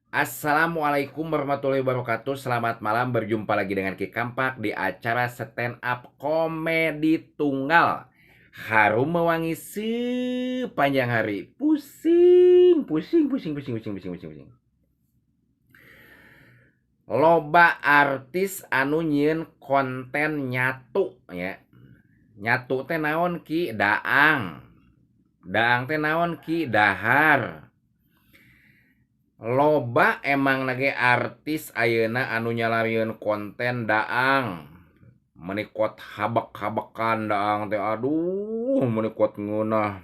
Assalamualaikum warahmatullahi wabarakatuh. Selamat malam, berjumpa lagi dengan Ki Kampak di acara stand up komedi tunggal. Harum mewangi sepanjang hari. Pusing, pusing, pusing, pusing, pusing, pusing, pusing, pusing. Loba artis anu nyieun konten nyatu ya. Nyatu teh naon Ki? Daang. Daang teh naon Ki? Dahar. Loba emang lagi artis ayeuna anu nyalarian konten daang menikot habak-habakan daang teh aduh menikot ngeunah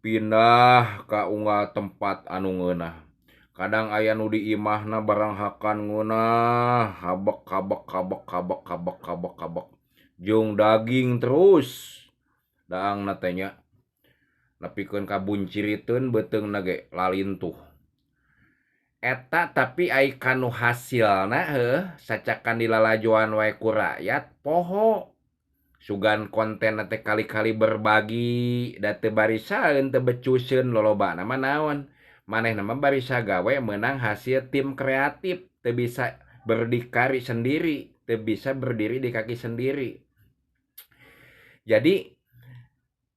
pindah ka unggal tempat anu ngeunah kadang aya nu di imahna barang hakan ngeunah habak habak habak habak habak habak habak jeung daging terus daang na teh nya nepikeun ka bunciriteun beuteungna ge lalintuh. Eta tapi ai kanu hasilna sacakan dilalajoan wae ku rakyat poho sugan konten teh kali-kali berbagi da teu barisaeun teu becuseun lolobana mah naon manehna mah barisa gawe meunang hasil tim kreatif teu bisa berdikari sendiri teu bisa berdiri di kaki sendiri. Jadi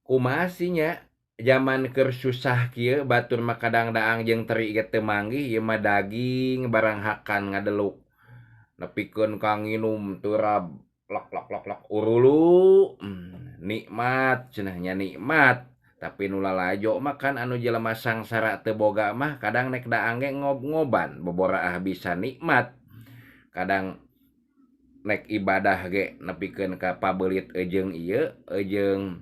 kumaha nya zaman keur susah kieu batur mah kadang daang jeung teri ge teu manggih ieu mah daging barang hakan ngadeluk nepikeun ka nginum teurab lak lak lak lak urulu nikmat cenah nya nikmat tapi nu lalajo mah kan anu jelema sangsara teu boga mah kadang nek daang ge ngob-ngoban boboraah bisa nikmat kadang nek ibadah ge nepikeun ka pabeulit ejeung ieu ejeung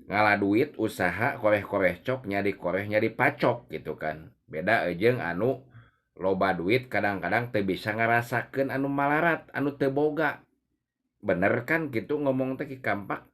ngala duit usaha koreh-koreh cok nyadi koreh nyadi pacok gitu kan beda jeung anu loba duit kadang-kadang teu bisa ngarasakeun anu malarat anu teu boga bener kan gitu ngomong teh Ki Kampak.